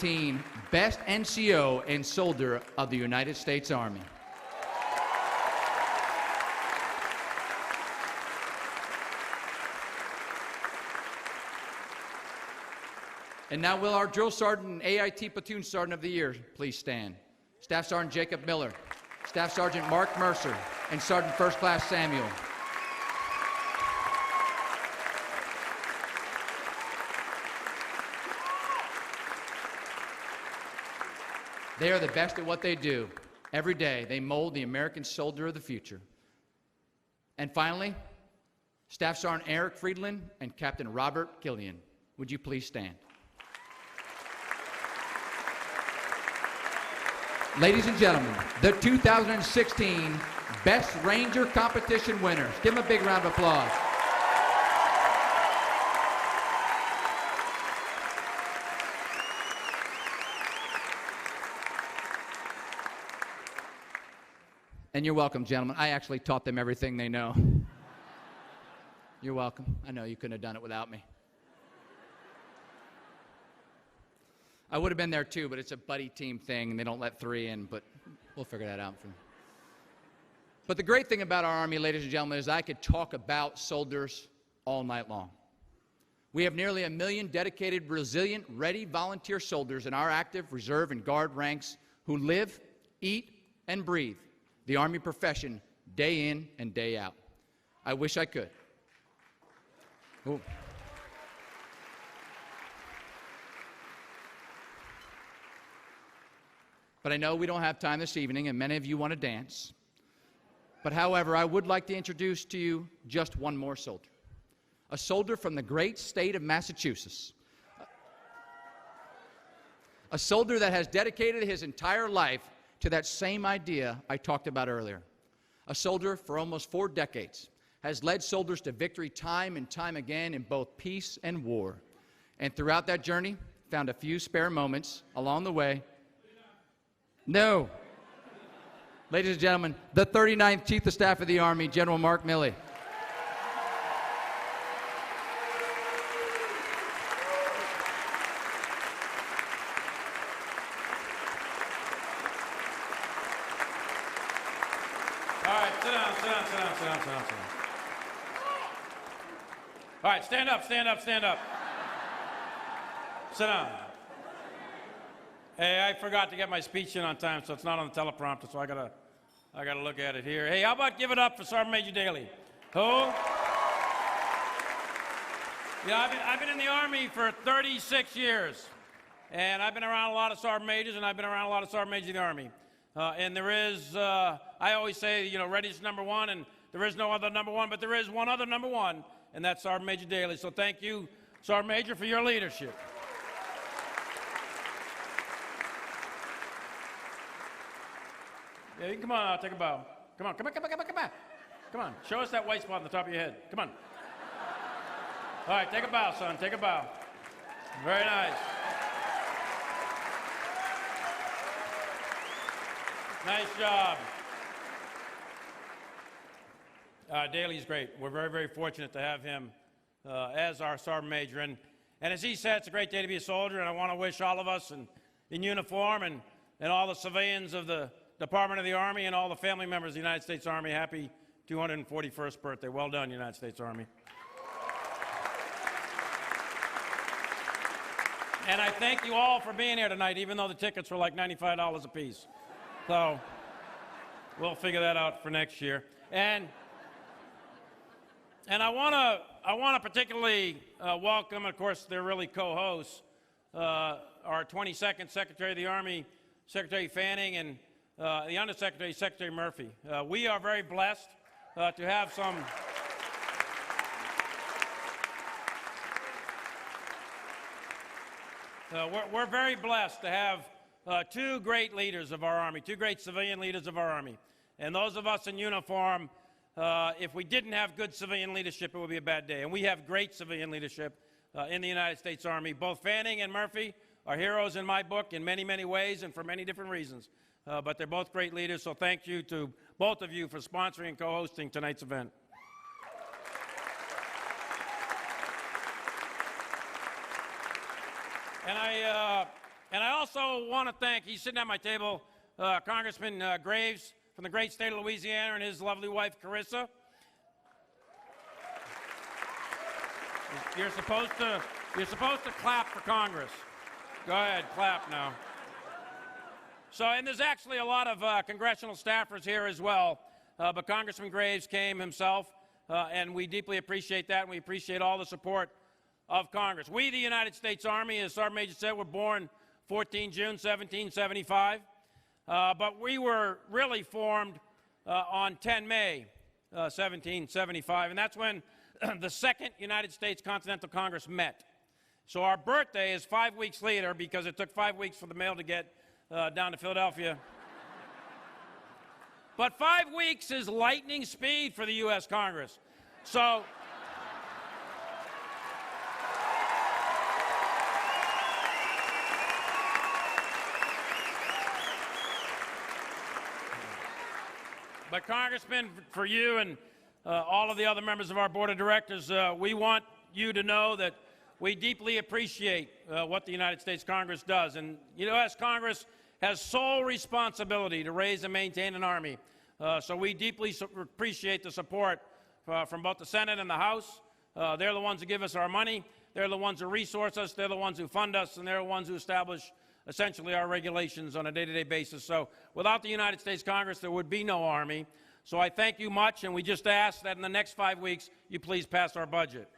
2015 Best NCO and Soldier of the United States Army. And now will our Drill Sergeant and AIT Platoon Sergeant of the Year please stand. Staff Sergeant Jacob Miller, Staff Sergeant Mark Mercer, and Sergeant First Class Samuel. They are the best at what they do. Every day, they mold the American soldier of the future. And finally, Staff Sergeant Eric Friedland and Captain Robert Killian. Would you please stand? Ladies and gentlemen, the 2016 Best Ranger Competition winners. Give them a big round of applause. And you're welcome, gentlemen. I actually taught them everything they know. You're welcome. I know you couldn't have done it without me. I would have been there too, but it's a buddy team thing, and they don't let 3 in, but we'll figure that out. But the great thing about our Army, ladies and gentlemen, is I could talk about soldiers all night long. We have nearly 1 million dedicated, resilient, ready volunteer soldiers in our active, reserve, and guard ranks who live, eat, and breathe the Army profession day in and day out. I wish I could. Ooh. But I know we don't have time this evening, and many of you want to dance. But however, I would like to introduce to you just one more soldier. A soldier from the great state of Massachusetts. A soldier that has dedicated his entire life to that same idea I talked about earlier. A soldier for almost 4 decades has led soldiers to victory time and time again in both peace and war. And throughout that journey, found a few spare moments along the way. No. Ladies and gentlemen, the 39th Chief of Staff of the Army, General Mark Milley. All right, sit down. All right, stand up. Sit down. Hey, I forgot to get my speech in on time, so it's not on the teleprompter, so I gotta look at it here. Hey, how about give it up for Sergeant Major Daly? Who? Yeah, I've been in the Army for 36 years, and I've been around a lot of Sergeant Majors, and I've been around a lot of Sergeant Majors in the Army. And there is, I always say, you know, ready's number one, and there is no other number one, but there is one other number one, and that's Sergeant Major Daly. So thank you, Sergeant Major, for your leadership. Yeah, you can come on out, take a bow. Come on. Come on, show us that white spot on the top of your head. Come on. All right, take a bow, son, take a bow. Very nice. Nice job. Daly's great. We're very, very fortunate to have him as our Sergeant Major. And as he said, it's a great day to be a soldier, and I want to wish all of us in uniform and all the civilians of the Department of the Army and all the family members of the United States Army happy 241st birthday. Well done, United States Army. And I thank you all for being here tonight, even though the tickets were like $95 a piece. So we'll figure that out for next year. And I want to particularly welcome, of course, they're really co-hosts, our 22nd Secretary of the Army, Secretary Fanning, and the Undersecretary, Secretary Murphy. We are very blessed to have some we're very blessed to have 2 great leaders of our Army, 2 great civilian leaders of our Army. And those of us in uniform, if we didn't have good civilian leadership, it would be a bad day. And we have great civilian leadership in the United States Army. Both Fanning and Murphy are heroes in my book in many, many ways and for many different reasons. But they're both great leaders, so thank you to both of you for sponsoring and co-hosting tonight's event. And And I also want to thank, he's sitting at my table, Congressman Graves from the great state of Louisiana and his lovely wife, Carissa. You're supposed to clap for Congress. Go ahead, clap now. So, and there's actually a lot of congressional staffers here as well, but Congressman Graves came himself, and we deeply appreciate that, and we appreciate all the support of Congress. We, the United States Army, as Sergeant Major said, were born 14 June 1775, but we were really formed on 10 May 1775, and that's when the Second United States Continental Congress met. So our birthday is 5 weeks later because it took 5 weeks for the mail to get down to Philadelphia. But 5 weeks is lightning speed for the U.S. Congress. So but Congressman, for you and all of the other members of our board of directors, we want you to know that we deeply appreciate what the United States Congress does. And the U.S. Congress has sole responsibility to raise and maintain an army. So we deeply appreciate the support from both the Senate and the House. They're the ones who give us our money. They're the ones who resource us. They're the ones who fund us. And they're the ones who establish essentially our regulations on a day-to-day basis. So without the United States Congress, there would be no Army. So I thank you much, and we just ask that in the next 5 weeks, you please pass our budget.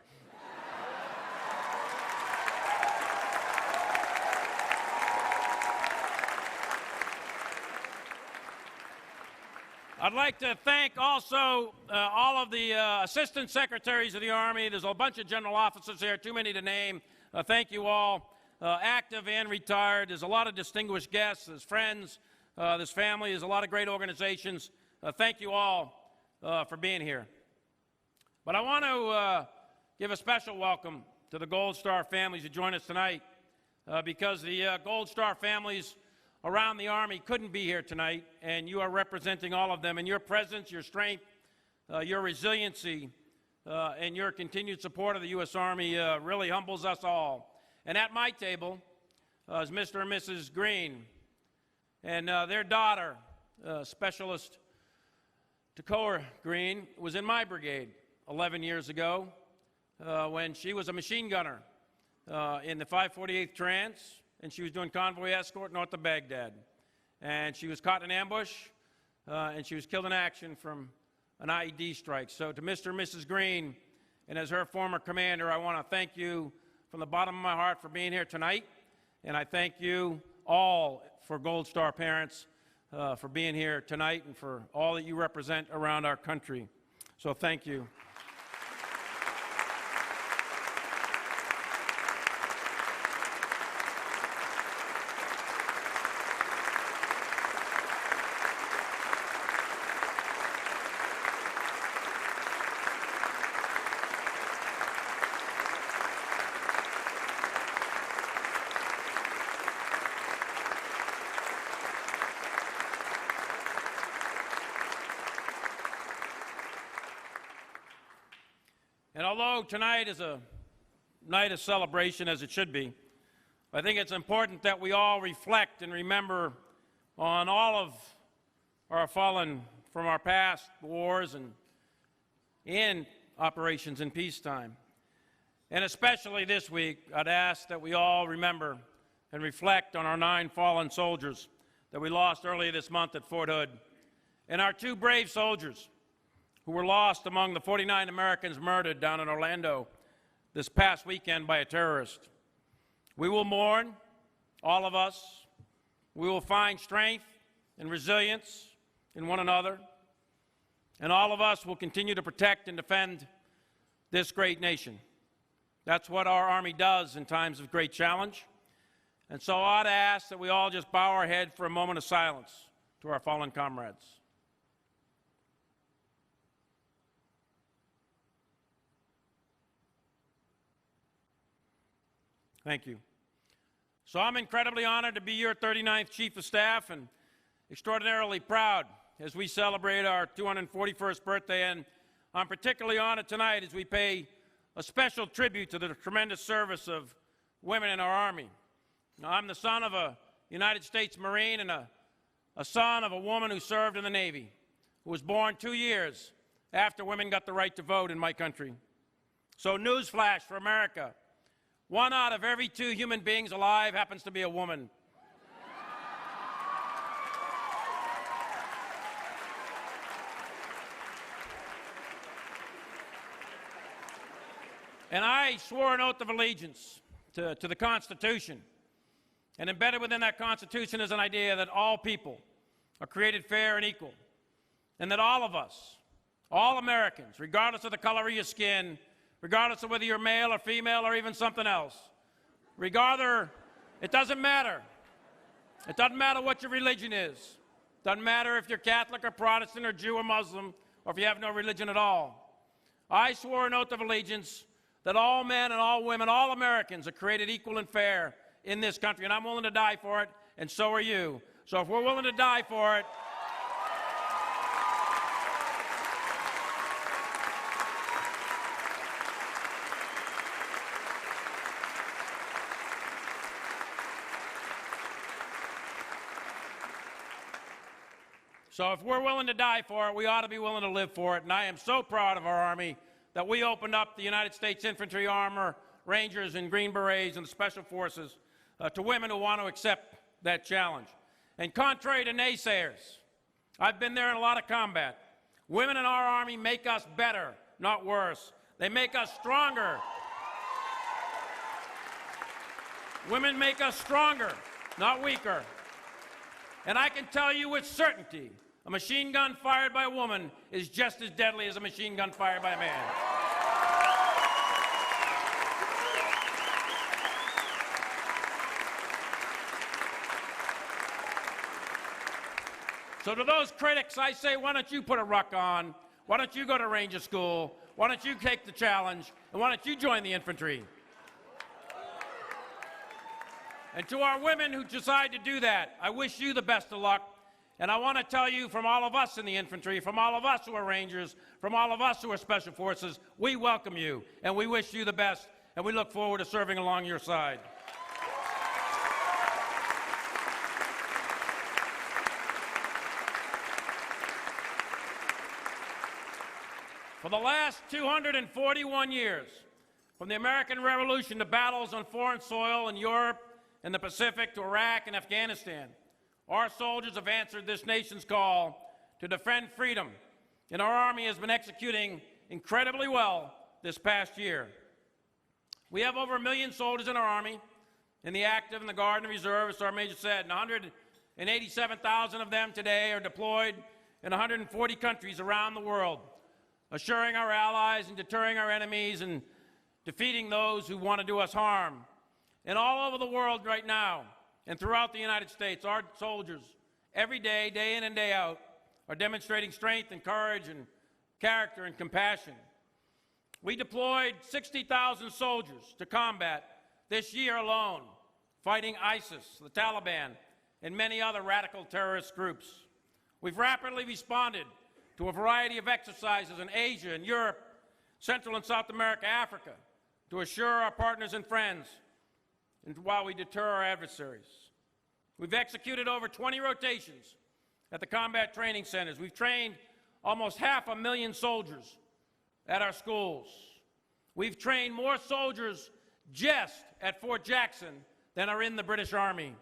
I'd like to thank also all of the assistant secretaries of the Army. There's a bunch of general officers here, too many to name. Thank you all, active and retired. There's a lot of distinguished guests, there's friends, there's family, there's a lot of great organizations. Thank you all for being here. But I want to give a special welcome to the Gold Star families who join us tonight because the Gold Star families around the Army couldn't be here tonight, and you are representing all of them. And your presence, your strength, your resiliency, and your continued support of the U.S. Army really humbles us all. And at my table is Mr. and Mrs. Green, and their daughter, Specialist Tacora Green, was in my brigade 11 years ago when she was a machine gunner in the 548th Trance, and she was doing convoy escort north of Baghdad. And she was caught in an ambush, and she was killed in action from an IED strike. So to Mr. and Mrs. Green, and as her former commander, I want to thank you from the bottom of my heart for being here tonight. And I thank you all for Gold Star parents for being here tonight and for all that you represent around our country. So thank you. And although tonight is a night of celebration, as it should be, I think it's important that we all reflect and remember on all of our fallen from our past wars and in operations in peacetime. And especially this week, I'd ask that we all remember and reflect on our 9 fallen soldiers that we lost earlier this month at Fort Hood, and our 2 brave soldiers who were lost among the 49 Americans murdered down in Orlando this past weekend by a terrorist. We will mourn, all of us. We will find strength and resilience in one another. And all of us will continue to protect and defend this great nation. That's what our Army does in times of great challenge. And so I'd ask that we all just bow our head for a moment of silence to our fallen comrades. Thank you. So I'm incredibly honored to be your 39th Chief of Staff and extraordinarily proud as we celebrate our 241st birthday. And I'm particularly honored tonight as we pay a special tribute to the tremendous service of women in our Army. Now, I'm the son of a United States Marine and a son of a woman who served in the Navy, who was born 2 years after women got the right to vote in my country. So newsflash for America, 1 out of every 2 human beings alive happens to be a woman. And I swore an oath of allegiance to the Constitution. And embedded within that Constitution is an idea that all people are created fair and equal. And that all of us, all Americans, regardless of the color of your skin, regardless of whether you're male or female or even something else, it doesn't matter. It doesn't matter what your religion is. It doesn't matter if you're Catholic or Protestant or Jew or Muslim or if you have no religion at all. I swore an oath of allegiance that all men and all women, all Americans are created equal and fair in this country, and I'm willing to die for it, and so are you. So if we're willing to die for it, we ought to be willing to live for it. And I am so proud of our Army that we opened up the United States Infantry, Armor, Rangers, and Green Berets, and the Special Forces to women who want to accept that challenge. And contrary to naysayers, I've been there in a lot of combat. Women in our Army make us better, not worse. They make us stronger. Women make us stronger, not weaker. And I can tell you with certainty, a machine gun fired by a woman is just as deadly as a machine gun fired by a man. So to those critics, I say, why don't you put a ruck on? Why don't you go to Ranger School? Why don't you take the challenge? And why don't you join the infantry? And to our women who decide to do that, I wish you the best of luck. And I want to tell you, from all of us in the infantry, from all of us who are Rangers, from all of us who are Special Forces, we welcome you, and we wish you the best, and we look forward to serving along your side. For the last 241 years, from the American Revolution to battles on foreign soil in Europe and the Pacific to Iraq and Afghanistan, our soldiers have answered this nation's call to defend freedom, and our Army has been executing incredibly well this past year. We have over 1 million soldiers in our Army, in the active and the Guard and Reserve, as our Major said, and 187,000 of them today are deployed in 140 countries around the world, assuring our allies and deterring our enemies and defeating those who want to do us harm. And all over the world right now, and throughout the United States, our soldiers, every day, day in and day out, are demonstrating strength and courage and character and compassion. We deployed 60,000 soldiers to combat this year alone, fighting ISIS, the Taliban, and many other radical terrorist groups. We've rapidly responded to a variety of exercises in Asia and Europe, Central and South America, Africa, to assure our partners and friends, and while we deter our adversaries. We've executed over 20 rotations at the combat training centers. We've trained almost 500,000 soldiers at our schools. We've trained more soldiers just at Fort Jackson than are in the British Army.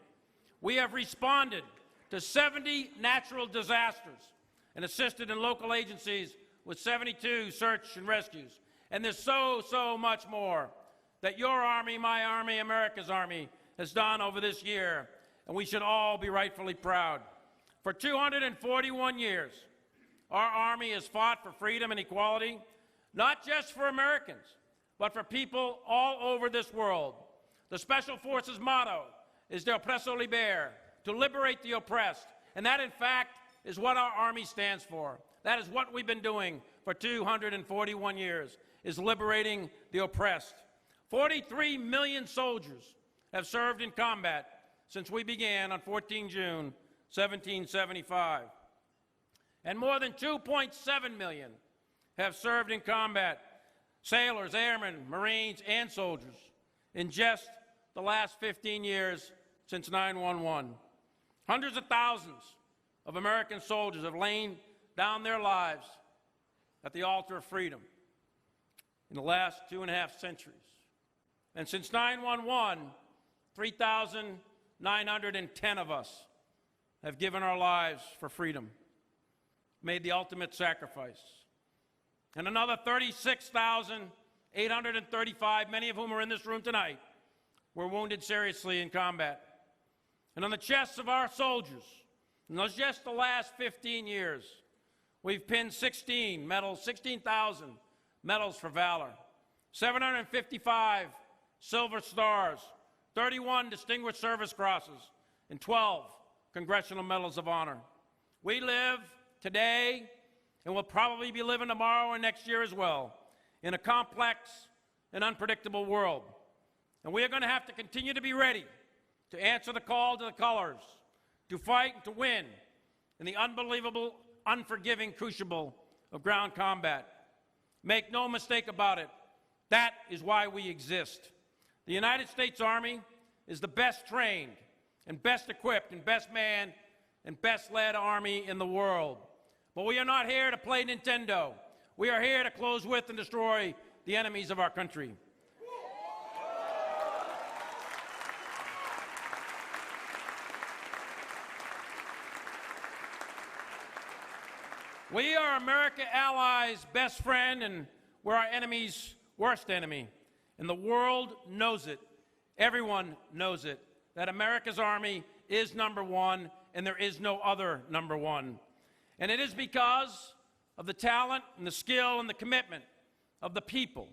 We have responded to 70 natural disasters and assisted in local agencies with 72 search and rescues. And there's so much more that your Army, my Army, America's Army has done over this year, and we should all be rightfully proud. For 241 years, our Army has fought for freedom and equality, not just for Americans, but for people all over this world. The Special Forces motto is de oppresso liber, to liberate the oppressed, and that, in fact, is what our Army stands for. That is what we've been doing for 241 years, is liberating the oppressed. 43 million soldiers have served in combat since we began on 14 June 1775. And more than 2.7 million have served in combat, sailors, airmen, Marines, and soldiers, in just the last 15 years since 9/11. Hundreds of thousands of American soldiers have lain down their lives at the altar of freedom in the last 2.5 centuries. And since 9/11, 3,910 of us have given our lives for freedom, made the ultimate sacrifice. And another 36,835, many of whom are in this room tonight, were wounded seriously in combat. And on the chests of our soldiers, in just the last 15 years, we've pinned 16,000 medals for valor, 755 Silver Stars, 31 Distinguished Service Crosses, and 12 Congressional Medals of Honor. We live today, and will probably be living tomorrow and next year as well, in a complex and unpredictable world. And we are going to have to continue to be ready to answer the call to the colors, to fight and to win in the unbelievable, unforgiving crucible of ground combat. Make no mistake about it, that is why we exist. The United States Army is the best trained and best equipped and best manned and best led army in the world. But we are not here to play Nintendo. We are here to close with and destroy the enemies of our country. We are America's allies' best friend, and we're our enemy's worst enemy. And the world knows it. Everyone knows it, that America's Army is number one, and there is no other number one. And it is because of the talent and the skill and the commitment of the people.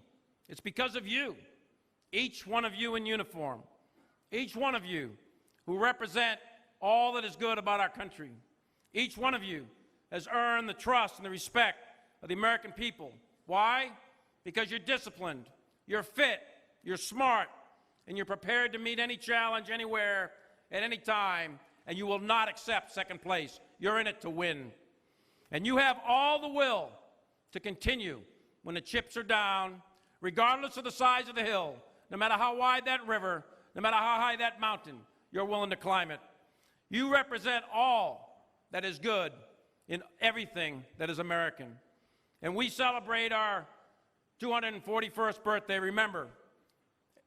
It's because of you, each one of you in uniform, each one of you who represent all that is good about our country. Each one of you has earned the trust and the respect of the American people. Why? Because you're disciplined, you're fit, you're smart, and you're prepared to meet any challenge anywhere, at any time, and you will not accept second place. You're in it to win. And you have all the will to continue when the chips are down, regardless of the size of the hill, no matter how wide that river, no matter how high that mountain, you're willing to climb it. You represent all that is good in everything that is American. And we celebrate our 241st birthday. Remember,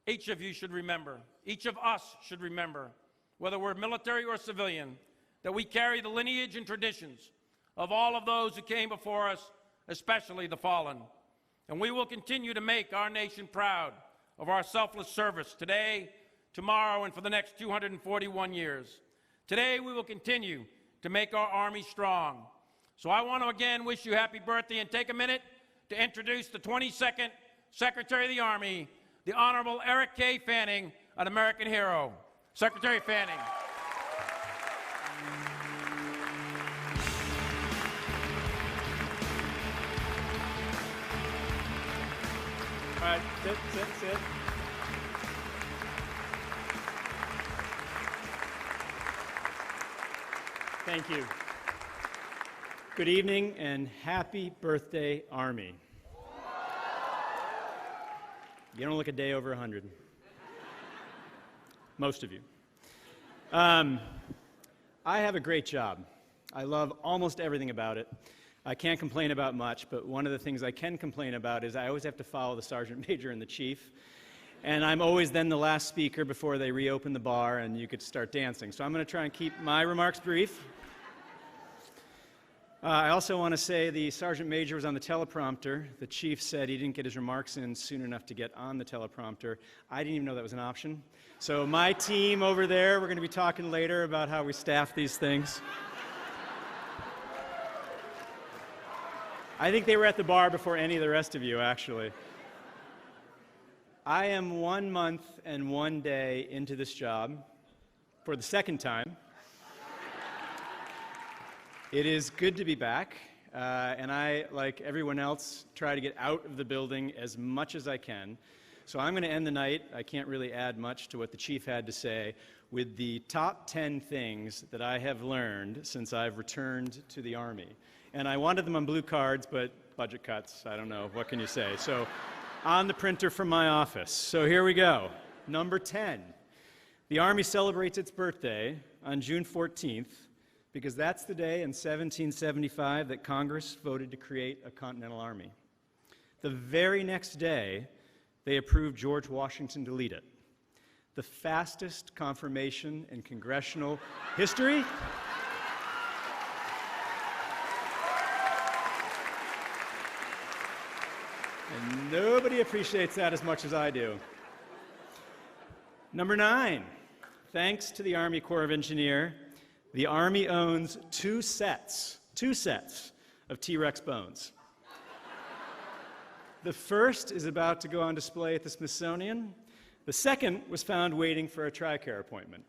each of you should remember, each of us should remember, whether we're military or civilian, that we carry the lineage and traditions of all of those who came before us, especially the fallen. And we will continue to make our nation proud of our selfless service today, tomorrow, and for the next 241 years. Today, we will continue to make our Army strong. So I want to again wish you happy birthday and take a minute to introduce the 22nd Secretary of the Army, the Honorable Eric K. Fanning, an American hero. Secretary Fanning. All right, sit. Thank you. Good evening and happy birthday, Army. You don't look a day over 100. Most of you. I have a great job. I love almost everything about it. I can't complain about much, but one of the things I can complain about is I always have to follow the sergeant major and the chief. And I'm always then the last speaker before they reopen the bar and you could start dancing. So I'm going to try and keep my remarks brief. I also want to say the sergeant major was on the teleprompter. The chief said he didn't get his remarks in soon enough to get on the teleprompter. I didn't even know that was an option. So my team over there, we're going to be talking later about how we staff these things. I think they were at the bar before any of the rest of you, actually. I am 1 month and 1 day into this job for the second time. It is good to be back, and I, like everyone else, try to get out of the building as much as I can. So I'm going to end the night, I can't really add much to what the chief had to say, with the top 10 things that I have learned since I've returned to the Army. And I wanted them on blue cards, but budget cuts, I don't know, what can you say? So on the printer from my office. So here we go. Number 10. The Army celebrates its birthday on June 14th because that's the day in 1775 that Congress voted to create a Continental Army. The very next day, they approved George Washington to lead it. The fastest confirmation in congressional history. And nobody appreciates that as much as I do. Number 9, thanks to the Army Corps of Engineers, the Army owns two sets of T-Rex bones. The first is about to go on display at the Smithsonian. The second was found waiting for a TRICARE appointment.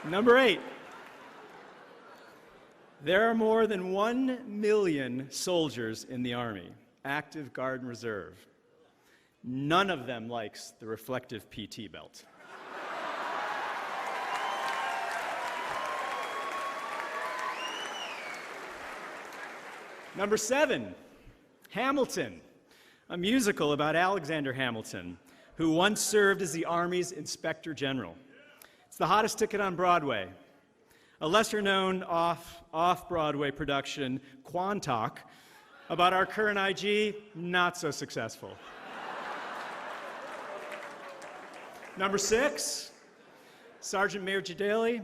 Number 8. There are more than 1 million soldiers in the Army, active Guard and Reserve. None of them likes the reflective PT belt. Number 7, Hamilton, a musical about Alexander Hamilton, who once served as the Army's Inspector General. It's the hottest ticket on Broadway. A lesser-known off-Broadway production, Quantock, about our current IG, not so successful. Number 6, Sergeant Major Daly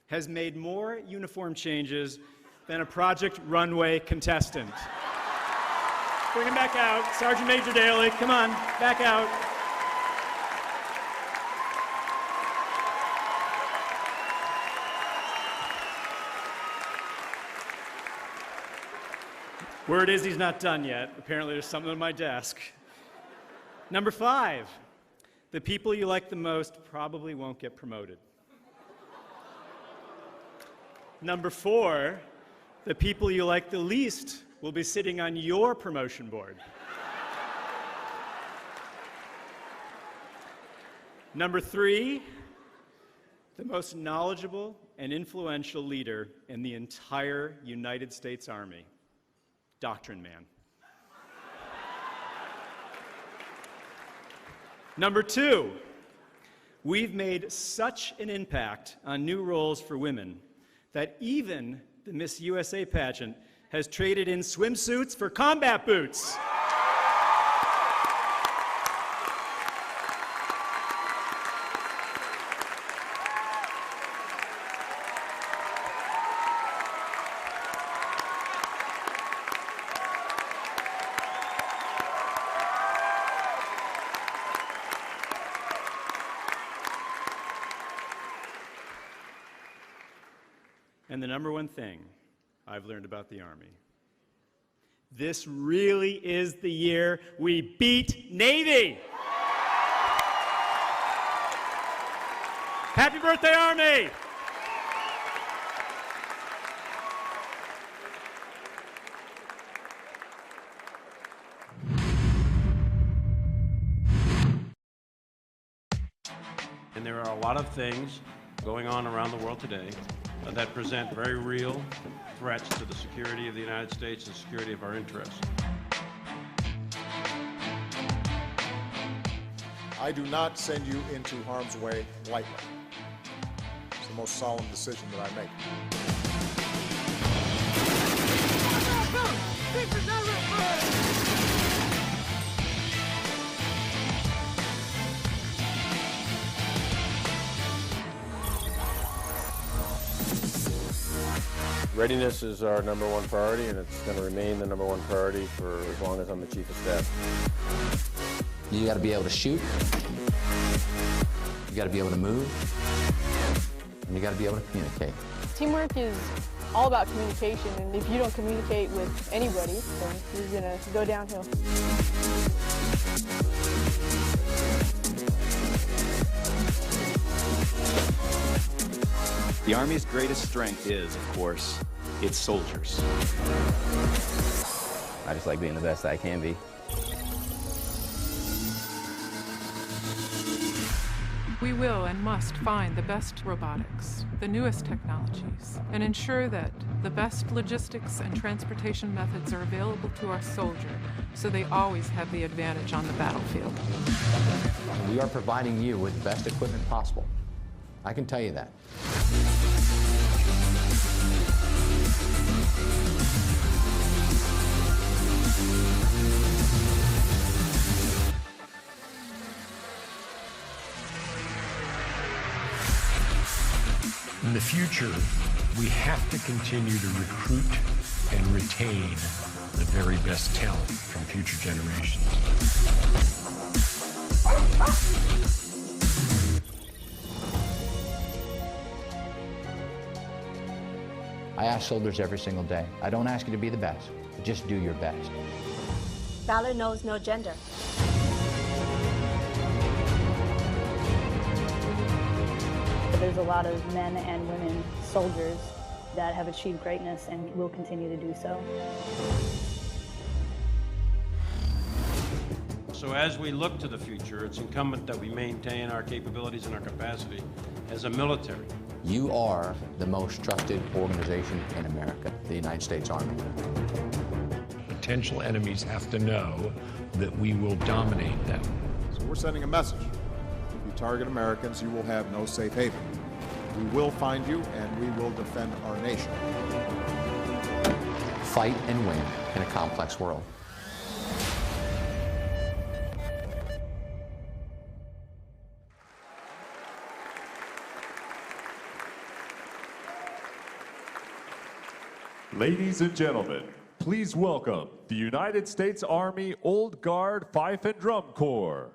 has made more uniform changes than a Project Runway contestant. Bring him back out. Sergeant Major Daly, come on, back out. Word is he's not done yet. Apparently there's something on my desk. Number 5, the people you like the most probably won't get promoted. Number 4, the people you like the least will be sitting on your promotion board. Number 3, the most knowledgeable and influential leader in the entire United States Army, Doctrine Man. Number 2, we've made such an impact on new roles for women that even the Miss USA pageant has traded in swimsuits for combat boots. And the number one thing I've learned about the Army, this really is the year we beat Navy. Happy birthday, Army! And there are a lot of things going on around the world today that present very real threats to the security of the United States and security of our interests. I do not send you into harm's way lightly. It's the most solemn decision that I make. Readiness is our number one priority, and it's going to remain the number one priority for as long as I'm the Chief of Staff. You got to be able to shoot, you got to be able to move, and you got to be able to communicate. Teamwork is all about communication, and if you don't communicate with anybody, then you're going to go downhill. The Army's greatest strength is, of course, its soldiers. I just like being the best I can be. We will and must find the best robotics, the newest technologies, and ensure that the best logistics and transportation methods are available to our soldier so they always have the advantage on the battlefield. We are providing you with the best equipment possible. I can tell you that. In the future, we have to continue to recruit and retain the very best talent from future generations. I ask soldiers every single day. I don't ask you to be the best. Just do your best. Valor knows no gender. There's a lot of men and women soldiers that have achieved greatness and will continue to do so. So as we look to the future, it's incumbent that we maintain our capabilities and our capacity as a military. You are the most trusted organization in America, the United States Army. Potential enemies have to know that we will dominate them. So we're sending a message. If you target Americans, you will have no safe haven. We will find you, and we will defend our nation. Fight and win in a complex world. Ladies and gentlemen, please welcome the United States Army Old Guard Fife and Drum Corps.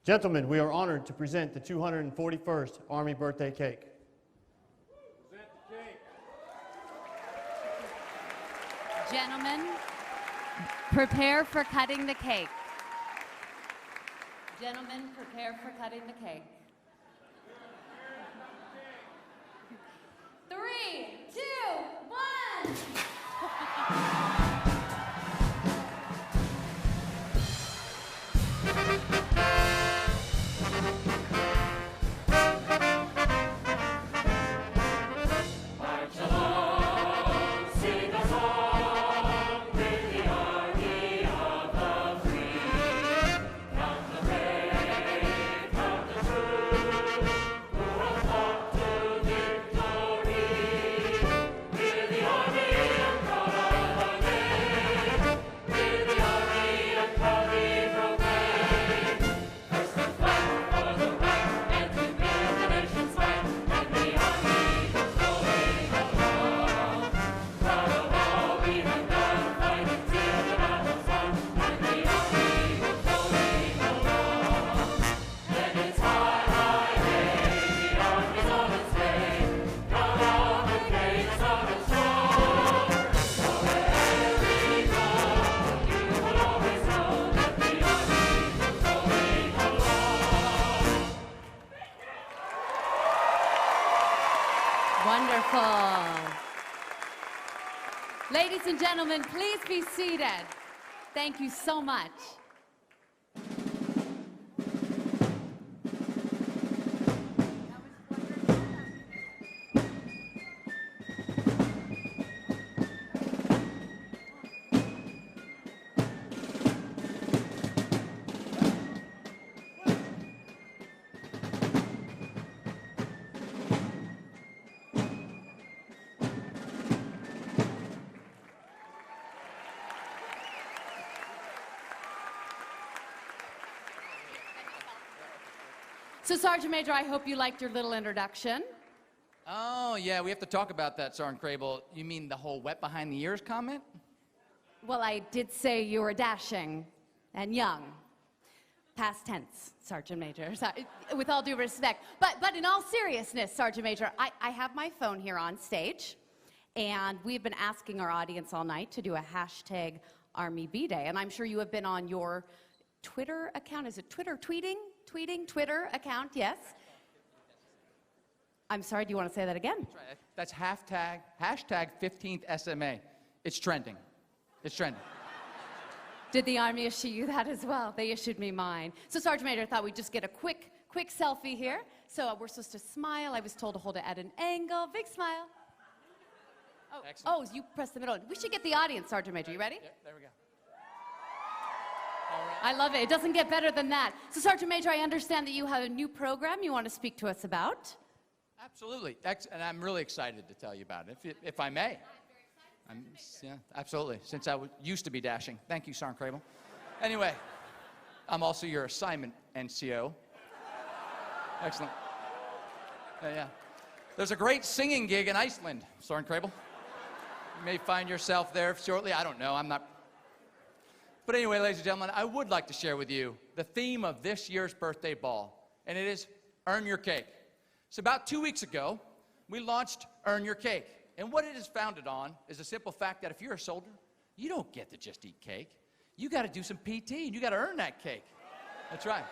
Gentlemen, we are honored to present the 241st Army birthday cake. Present the cake. Gentlemen, prepare for cutting the cake. Gentlemen, prepare for cutting the cake. 3, 2, 1. March along, sing a song with the army of the free. Come the brave, come the true, who have fought to victory. With the army and proud of our name, with the army and proudly proclaim. First the flag for the right, and to build the nation's might, and the army goes rolling along. Proud of all we have done, fighting till the battle's won, and the army goes rolling along. Then it's high, high, hey, the army's on its way. Come on, the gates of the shore. So wherever we go, you will always know that the army goes rolling along. Wonderful. Ladies and gentlemen, please be seated. Thank you so much. So, Sergeant Major, I hope you liked your little introduction. Oh, yeah, we have to talk about that, Sergeant Crable. You mean the whole wet behind the ears comment? Well, I did say you were dashing and young. Past tense, Sergeant Major, with all due respect. But in all seriousness, Sergeant Major, I have my phone here on stage, and we've been asking our audience all night to do a hashtag Army B-Day, and I'm sure you have been on your Twitter account. Is it Twitter? Tweeting, Twitter account, yes? I'm sorry, do you want to say that again? That's hashtag 15th SMA. It's trending. It's trending. Did the Army issue you that as well? They issued me mine. So, Sergeant Major, I thought we'd just get a quick selfie here. So we're supposed to smile. I was told to hold it at an angle. Big smile. Oh, you press the middle. We should get the audience, Sergeant Major. You ready? Yep, there we go. I love it. It doesn't get better than that. So, Sergeant Major, I understand that you have a new program you want to speak to us about. Absolutely. And I'm really excited to tell you about it, if I may. Yeah, absolutely, since I used to be dashing. Thank you, Sergeant Crable. Anyway, I'm also your assignment NCO. Excellent. Yeah. There's a great singing gig in Iceland, Sergeant Crable. You may find yourself there shortly. I don't know. I'm not. But anyway, ladies and gentlemen, I would like to share with you the theme of this year's birthday ball, and it is Earn Your Cake. So about 2 weeks ago, we launched Earn Your Cake. And what it is founded on is the simple fact that if you're a soldier, you don't get to just eat cake. You got to do some PT, and you got to earn that cake. That's right.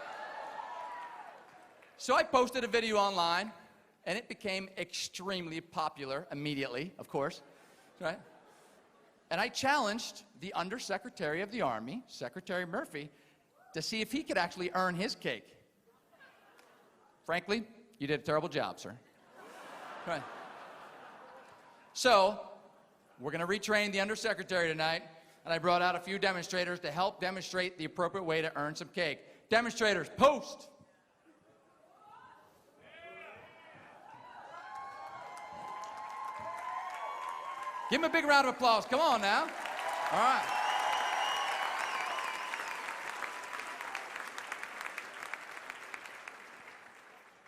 So I posted a video online, and it became extremely popular immediately, of course. Right? And I challenged the Undersecretary of the Army, Secretary Murphy, to see if he could actually earn his cake. Frankly, you did a terrible job, sir. Right. So, we're going to retrain the Undersecretary tonight, and I brought out a few demonstrators to help demonstrate the appropriate way to earn some cake. Demonstrators, post! Give him a big round of applause. Come on now. All right.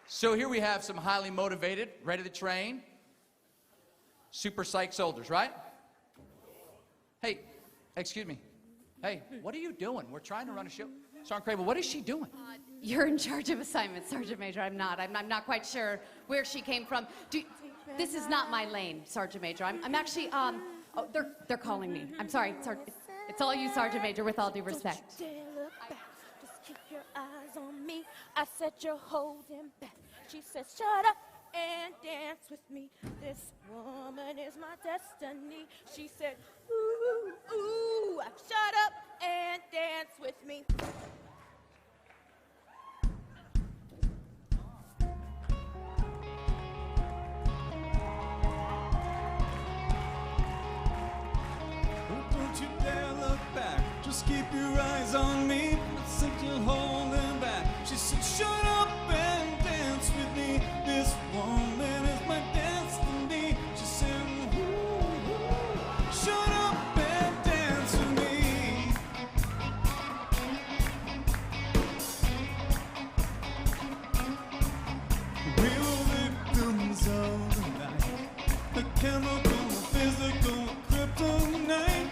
So here we have some highly motivated, ready to train, super psyched soldiers, right? Hey, excuse me. Hey, what are you doing? We're trying to run a show. Sergeant Crable, what is she doing? You're in charge of assignments, Sergeant Major. I'm not. I'm not quite sure where she came from. This is not my lane, Sergeant Major. I'm actually, oh, they're calling me. I'm sorry, it's all you, Sergeant Major, with all due respect. Don't you dare look back. Just keep your eyes on me. I said you're holding back. She said, shut up and dance with me. This woman is my destiny. She said, ooh, ooh, shut up and dance with me. Don't you dare look back. Just keep your eyes on me. I said you're holding back. She said, shut up and dance with me. This woman is my destiny. She said, ooh, ooh, shut up and dance with me. We were victims of the night. The chemical, the physical, kryptonite.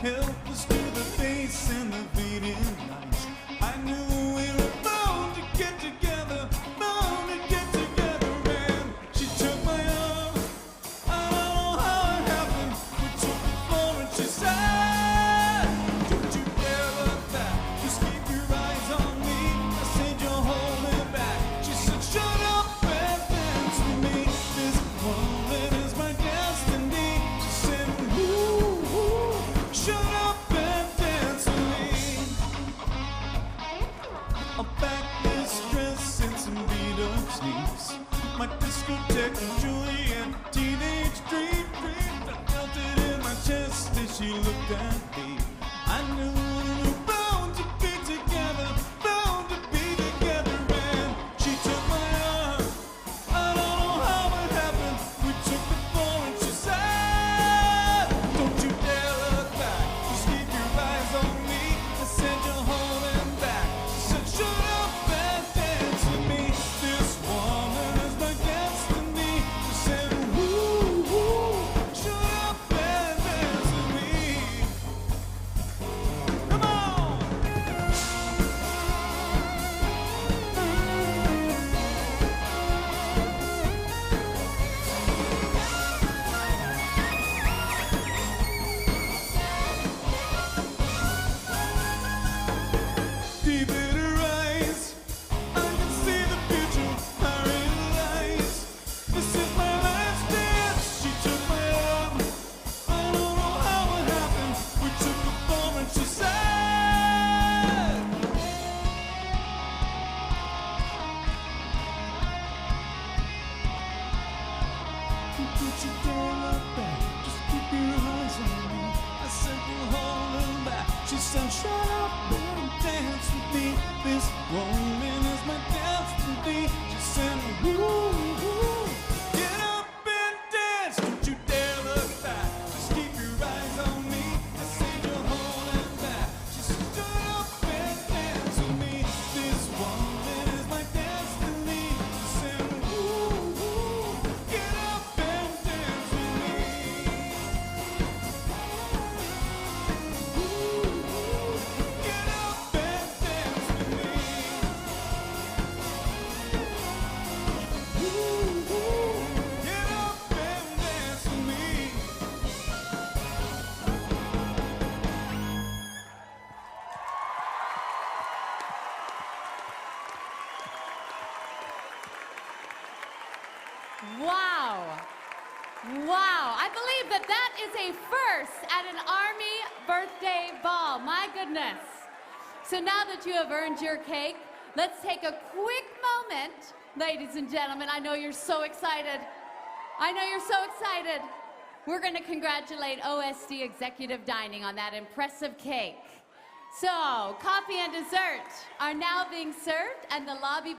Help us to the face and the beating lights. I knew we were bound to get together, bound to get together, and she took my arm. I don't know how it happened. We took the floor and she said, don't you dare look back. Just keep your eyes on me. I said you're holding back. She said, shut up and dance with me. This woman is my destiny. She said, ooh, ooh, shut up and dance with me. A backless dress and some beat-up sleeves. My discotheque and Juliet teenage dream. I felt it in my chest as she looked at me. I knew we were bound to be together, bound to be together, and she took my arm. I don't know how it happened. We took the floor and she said, don't you dare look back. Just keep your eyes on me. I said you're holding back. She said, shut up and dance with me. This woman is my destiny. She said, ooh, ooh, shut up and dance with me. Come on. Deep in her eyes, I can see the future. I realize this is my last dance. She took my arm. I don't know how it happened. We took the floor and she said, don't you dare look back. Just keep your eyes on me. I said you're holding back. She said, shut up and dance with me. This woman is my destiny. She said, ooh, ooh, get up and dance. Don't you dare look back. Just keep your eyes on me. I said you're holding back. She said, shut up and dance with me. This woman is my destiny. She said, ooh, ooh, get up and dance with me. Ooh, ooh, get up and dance with me. Ooh, ooh, get up and dance with me. Wow. Wow. I believe that is a first at an Army birthday ball. My goodness. So now that you have earned your cake, let's take a quick moment, ladies and gentlemen. I know you're so excited. I know you're so excited. We're going to congratulate OSD Executive Dining on that impressive cake. So, coffee and dessert are now being served, and the lobby